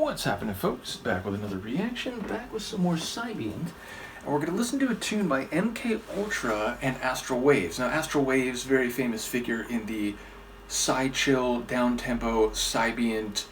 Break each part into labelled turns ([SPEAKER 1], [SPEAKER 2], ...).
[SPEAKER 1] What's happening, folks? Back with another reaction, back with some more Psybient, and we're going to listen to a tune by MK-Ultra and Astral Waves. Now, Astral Waves, very famous figure in the psy-chill, down-tempo, Psybient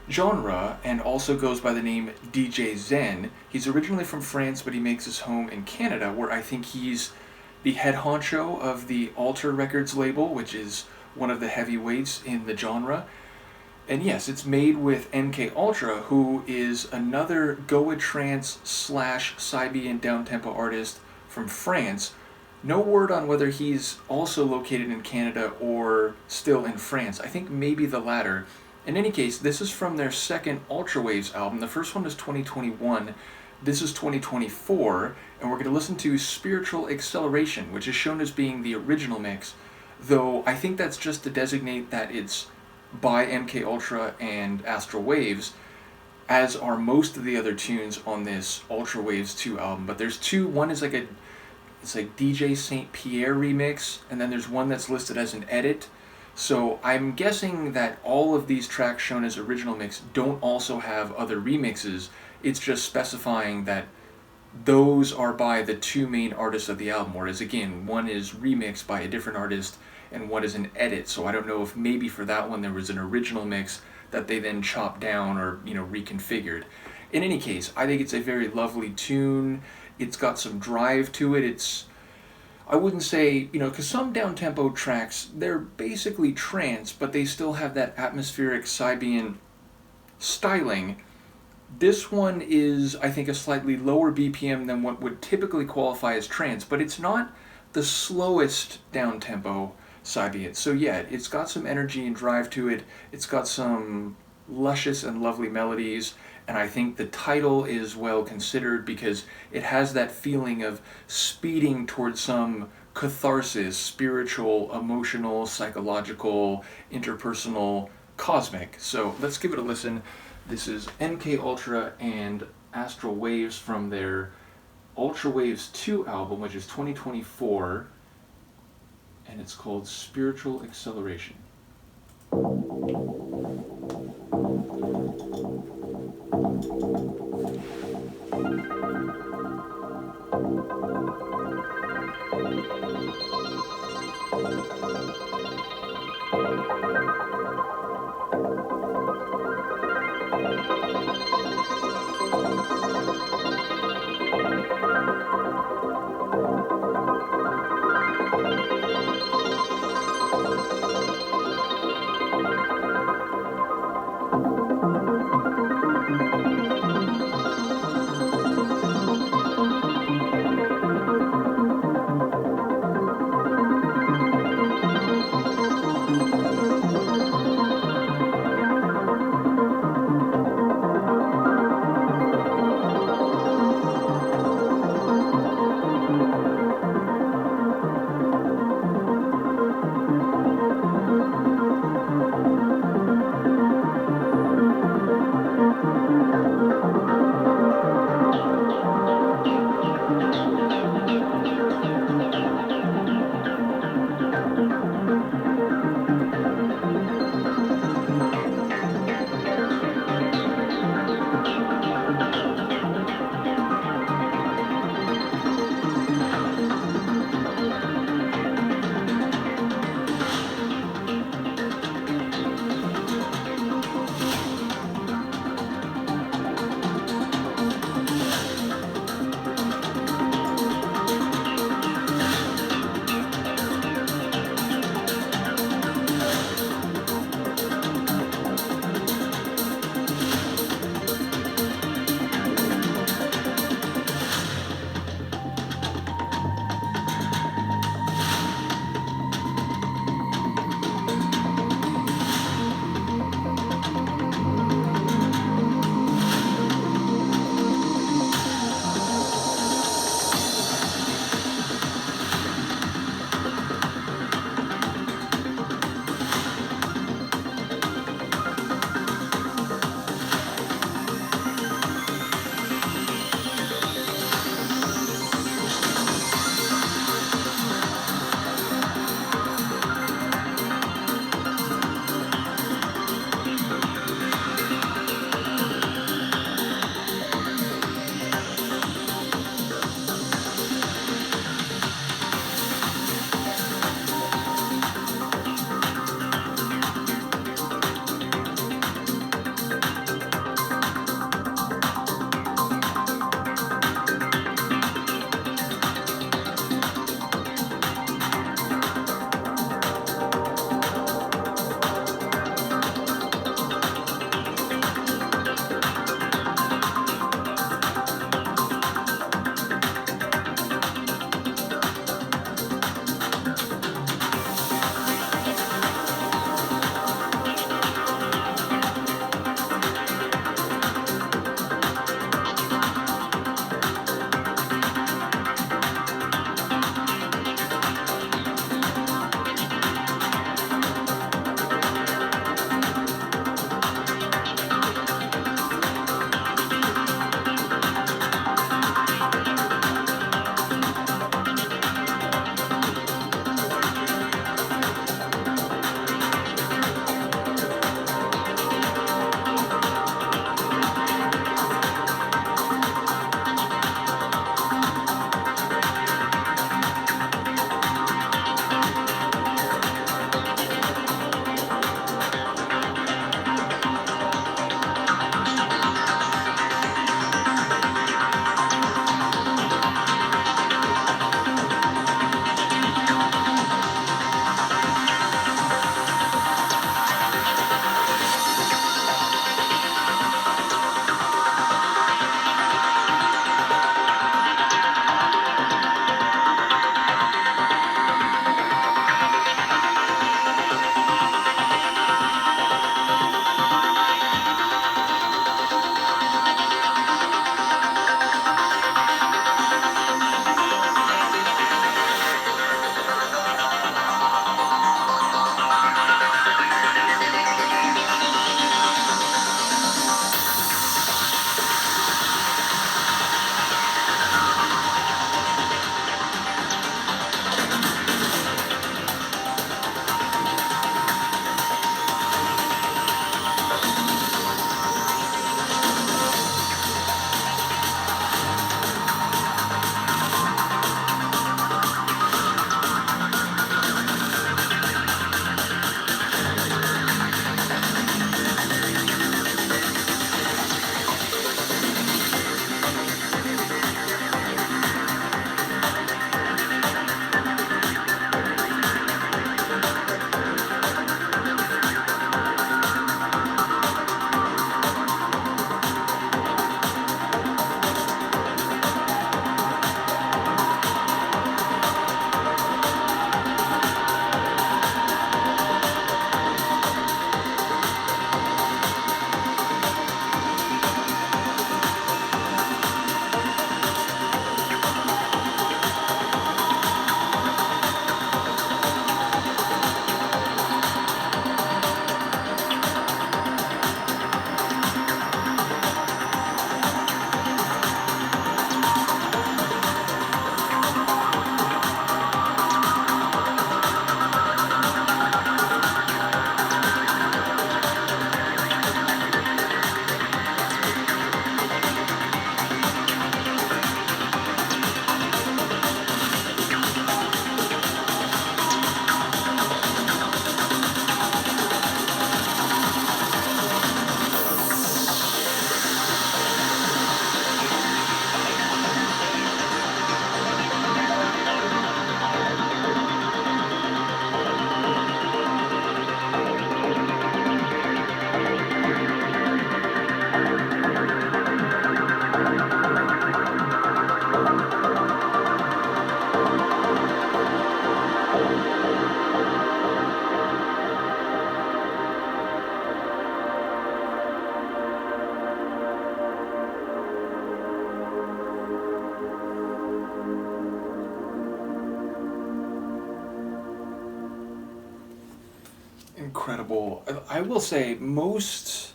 [SPEAKER 1] genre, and also goes by the name DJ Zen. He's originally from France, but he makes his home in Canada, where I think he's the head honcho of the Alter Records label, which is one of the heavyweights in the genre. And yes, it's made with MK-Ultra, who is another Goa trance / Psybient downtempo artist from France. No word on whether he's also located in Canada or still in France. I think maybe the latter. In any case, this is from their second Ultra Waves album. The first one was 2021. This is 2024, and we're going to listen to Spiritual Acceleration, which is shown as being the original mix, though I think that's just to designate that it's by MK-Ultra and Astral Waves, as are most of the other tunes on this Ultra Waves 2 album. But there's two. One is it's like DJ St. Pierre remix, and then there's one that's listed as an edit. So I'm guessing that all of these tracks shown as original mix don't also have other remixes. It's just specifying that those are by the two main artists of the album, whereas again, one is remixed by a different artist and one is an edit. So I don't know if maybe for that one there was an original mix that they then chopped down or, reconfigured. In any case, I think it's a very lovely tune. It's got some drive to it. I wouldn't say, because some down-tempo tracks, they're basically trance, but they still have that atmospheric Psybient styling. This one is, I think, a slightly lower BPM than what would typically qualify as trance, but it's not the slowest down-tempo Psybient. So yeah, it's got some energy and drive to it. It's got some luscious and lovely melodies, and I think the title is well considered because it has that feeling of speeding towards some catharsis, spiritual, emotional, psychological, interpersonal, cosmic. So let's give it a listen. This is MK-Ultra and Astral Waves from their Ultra Waves 2 album, which is 2024, and it's called Spiritual Acceleration. incredible. I will say most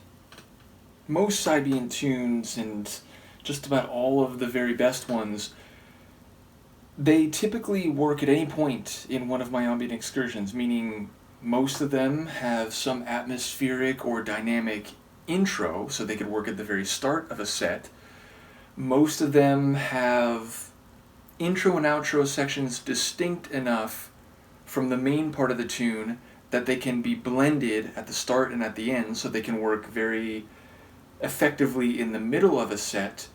[SPEAKER 1] Psybient tunes and just about all of the very best ones, they typically work at any point in one of my ambient excursions, meaning most of them have some atmospheric or dynamic intro, so they could work at the very start of a set. Most of them have intro and outro sections distinct enough from the main part of the tune that they can be blended at the start and at the end, so they can work very effectively in the middle of a set.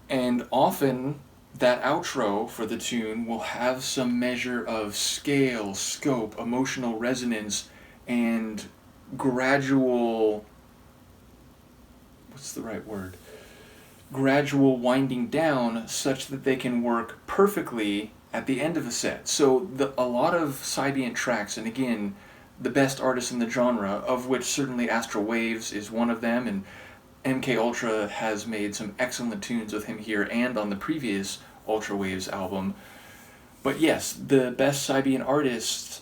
[SPEAKER 1] And often that outro for the tune will have some measure of scale, scope, emotional resonance, and gradual, what's the right word? Gradual winding down such that they can work perfectly at the end of a set. So a lot of Psybient tracks, and again, the best artists in the genre, of which certainly Astral Waves is one of them, and MK-Ultra has made some excellent tunes with him here and on the previous Ultra Waves album. But yes, the best Psybient artists,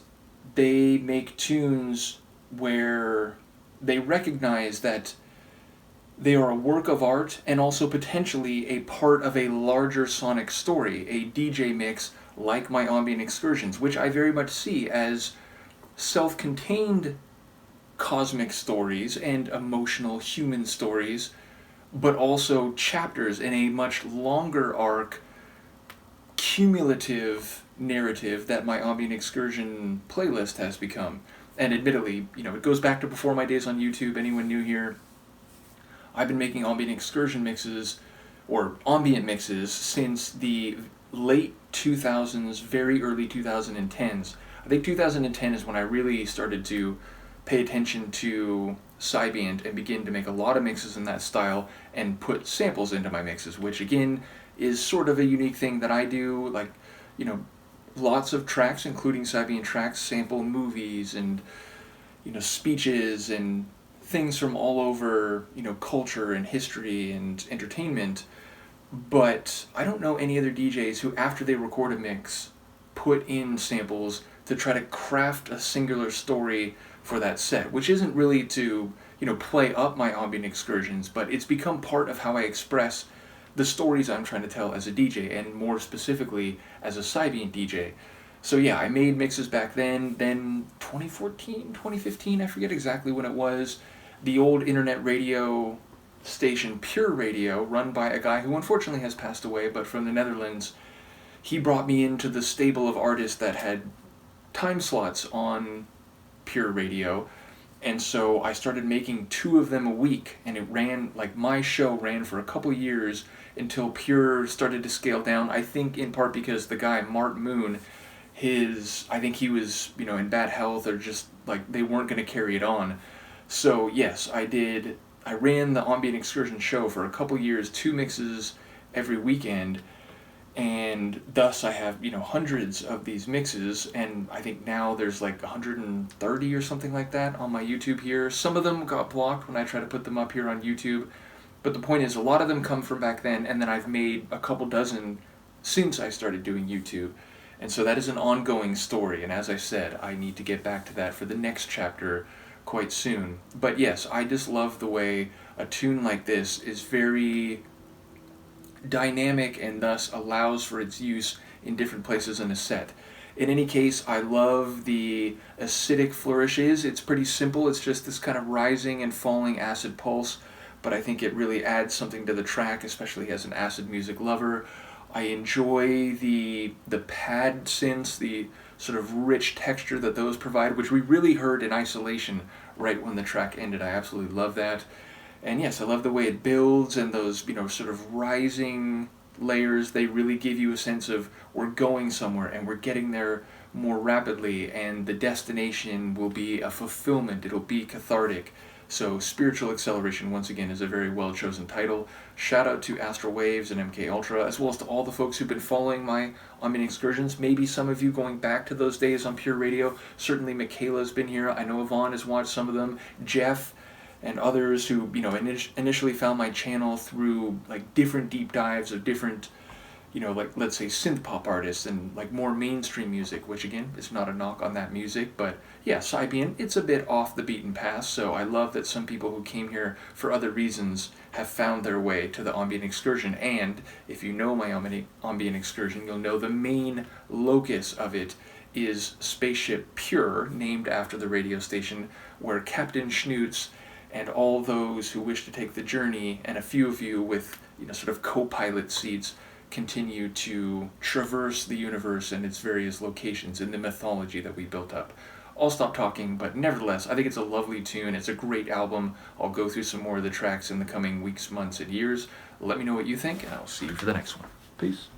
[SPEAKER 1] they make tunes where they recognize that they are a work of art and also potentially a part of a larger sonic story, a DJ mix like my ambient excursions, which I very much see as self-contained cosmic stories and emotional human stories, but also chapters in a much longer arc, cumulative narrative that my ambient excursion playlist has become. And admittedly, it goes back to before my days on YouTube. Anyone new here, I've been making ambient excursion mixes, or ambient mixes, since the late 2000s, very early 2010s. I think 2010 is when I really started to pay attention to Psybient and begin to make a lot of mixes in that style and put samples into my mixes, which again is sort of a unique thing that I do. Like, lots of tracks, including Psybient tracks, sample movies and speeches and things from all over culture and history and entertainment. But I don't know any other DJs who, after they record a mix, put in samples to try to craft a singular story for that set, which isn't really to play up my ambient excursions, but it's become part of how I express the stories I'm trying to tell as a DJ, and more specifically as a Psybient DJ. So yeah, I made mixes back then 2014, 2015, I forget exactly when it was. The old internet radio station Pure Radio, run by a guy who unfortunately has passed away, but from the Netherlands, he brought me into the stable of artists that had time slots on Pure Radio, and so I started making 2 of them a week, and it ran, my show ran for a couple years until Pure started to scale down. I think in part because the guy, Mart Moon, I think he was, in bad health, or just, they weren't going to carry it on. So yes, I ran the Ambient Excursion show for a couple years, 2 mixes every weekend, and thus I have, hundreds of these mixes, and I think now there's 130 or something like that on my YouTube here. Some of them got blocked when I try to put them up here on YouTube, but the point is, a lot of them come from back then, and then I've made a couple dozen since I started doing YouTube. And so that is an ongoing story, and as I said, I need to get back to that for the next chapter quite soon. But yes, I just love the way a tune like this is very dynamic and thus allows for its use in different places in a set. In any case, I love the acidic flourishes. It's pretty simple. It's just this kind of rising and falling acid pulse, but I think it really adds something to the track, especially as an acid music lover. I enjoy the pad synths, the sort of rich texture that those provide, which we really heard in isolation right when the track ended. I absolutely love that. And yes, I love the way it builds, and those, sort of rising layers, they really give you a sense of we're going somewhere and we're getting there more rapidly, and the destination will be a fulfillment, it'll be cathartic. So Spiritual Acceleration, once again, is a very well chosen title. Shout out to Astral Waves and MK-Ultra, as well as to all the folks who've been following my ambient excursions. Maybe some of you going back to those days on Pure Radio. Certainly Michaela's been here. I know Yvonne has watched some of them. Jeff and others who, initially found my channel through different deep dives of different you know, like, let's say synth pop artists and like more mainstream music, which again is not a knock on that music, but yeah, Psybient, it's a bit off the beaten path, so I love that some people who came here for other reasons have found their way to the ambient excursion. And if you know my ambient excursion, you'll know the main locus of it is Spaceship Pure, named after the radio station where Captain Shnootz and all those who wish to take the journey, and a few of you with, you know, sort of co-pilot seats, continue to traverse the universe and its various locations in the mythology that we built up. I'll stop talking, but nevertheless, I think it's a lovely tune. It's a great album. I'll go through some more of the tracks in the coming weeks, months, and years. Let me know what you think, and I'll see you for the next one. Peace.